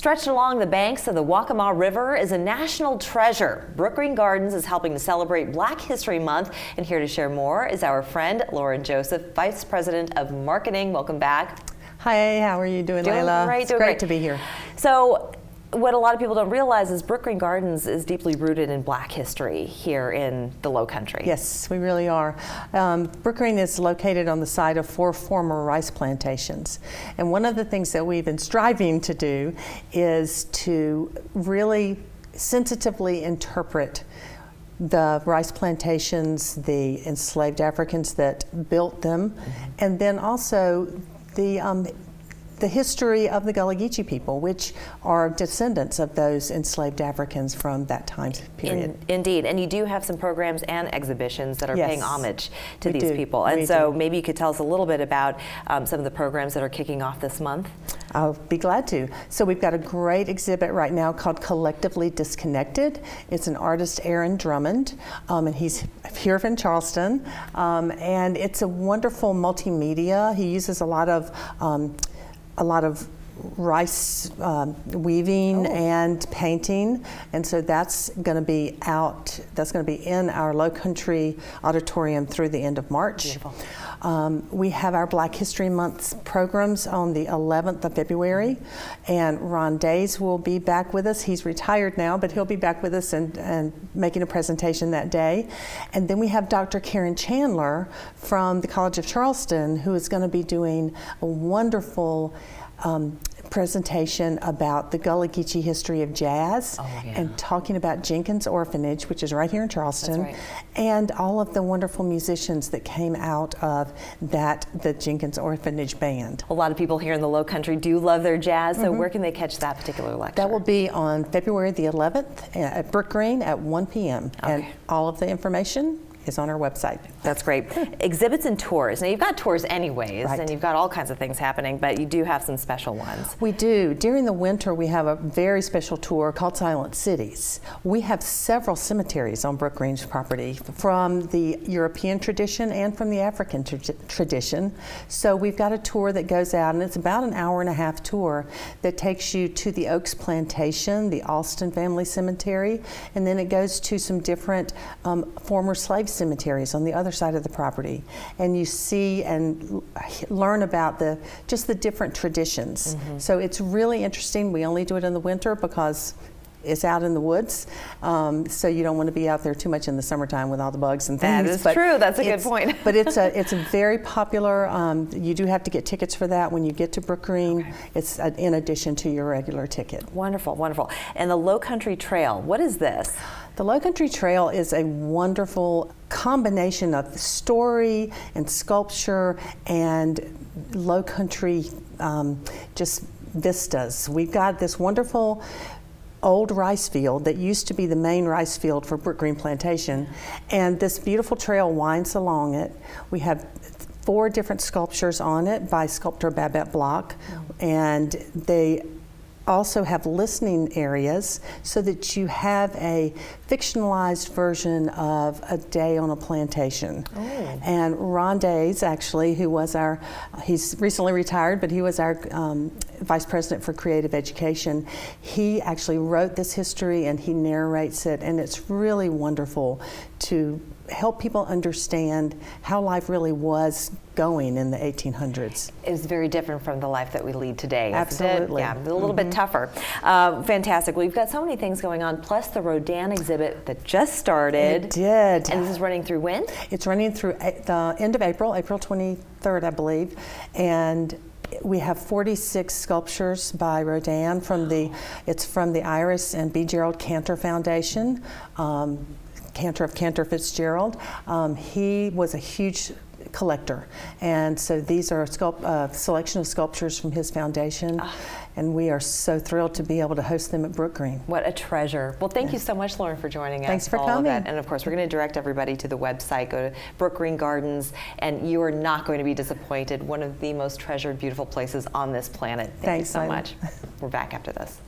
Stretched along the banks of the Waccamaw River is a national treasure. Brookgreen Gardens is helping to celebrate Black History Month, and here to share more is our friend Lauren Joseph, Vice President of Marketing. Welcome back. Hi, how are you doing, Layla? Great, it's great to be here. So, what a lot of people don't realize is Brookgreen Gardens is deeply rooted in Black history here in the Low Country. Yes, we really are. Brookgreen is located on the site of 4 former rice plantations. And one of the things that we've been striving to do is to really sensitively interpret the rice plantations, the enslaved Africans that built them, and then also the history of the Gullah Geechee people, which are descendants of those enslaved Africans from that time period. Indeed, and you do have some programs and exhibitions that are paying homage to these people. And maybe you could tell us a little bit about some of the programs that are kicking off this month. I'll be glad to. So we've got a great exhibit right now called Collectively Disconnected. It's an artist, Aaron Drummond, and he's here in Charleston. And it's a wonderful multimedia. He uses a lot of rice weaving and painting, and so that's going to be out. That's going to be in our Low Country Auditorium through the end of March. Beautiful. We have our Black History Month programs on the 11th of February, and Ron Days will be back with us. He's retired now, but he'll be back with us and making a presentation that day. And then we have Dr. Karen Chandler from the College of Charleston, who is going to be doing a wonderful presentation about the Gullah Geechee history of jazz, and talking about Jenkins Orphanage, which is right here in Charleston, and all of the wonderful musicians that came out of the Jenkins Orphanage band. A lot of people here in the Low Country do love their jazz, so where can they catch that particular lecture? That will be on February the 11th at Brookgreen at 1 p.m. And all of the information is on our website. That's great. Exhibits and tours. Now you've got tours anyways, and you've got all kinds of things happening, but you do have some special ones. We do. During the winter we have a very special tour called Silent Cities. We have several cemeteries on Brookgreen's property from the European tradition and from the African tradition. So we've got a tour that goes out, and it's about an hour-and-a-half tour that takes you to the Oaks Plantation, the Alston Family Cemetery, and then it goes to some different former slave cemeteries on the other side of the property, and you see and learn about just the different traditions. So it's really interesting. We only do it in the winter because it's out in the woods, so you don't want to be out there too much in the summertime with all the bugs and things. That is true. That's a good point. But it's a very popular. You do have to get tickets for that when you get to Brookgreen. It's in addition to your regular ticket. Wonderful, wonderful. And the Low Country Trail, what is this? The Low Country Trail is a wonderful combination of story and sculpture and low country just vistas. We've got this wonderful old rice field that used to be the main rice field for Brookgreen Plantation, and this beautiful trail winds along it. We have 4 different sculptures on it by sculptor Babette Block, and they also have listening areas so that you have a fictionalized version of a day on a plantation. And Ron Days, actually, who was he's recently retired, but he was our Vice President for Creative Education. He actually wrote this history and he narrates it, and it's really wonderful to help people understand how life really was going in the 1800s. It's very different from the life that we lead today. Absolutely. Yeah, a little bit tougher. Fantastic. Well, you've got so many things going on, plus the Rodin exhibit that just started. It did. And this is running through when? It's running through the end of April, April 23rd, I believe. And we have 46 sculptures by Rodin it's from the Iris and B. Gerald Cantor Foundation. Cantor of Cantor Fitzgerald. He was a huge collector, and so these are a selection of sculptures from his foundation, and we are so thrilled to be able to host them at Brookgreen. What a treasure. Well, thank you so much, Lauren, for joining us. Thanks for coming. And of course, we're going to direct everybody to the website. Go to Brookgreen Gardens, and you are not going to be disappointed. One of the most treasured, beautiful places on this planet. Thanks so much. We're back after this.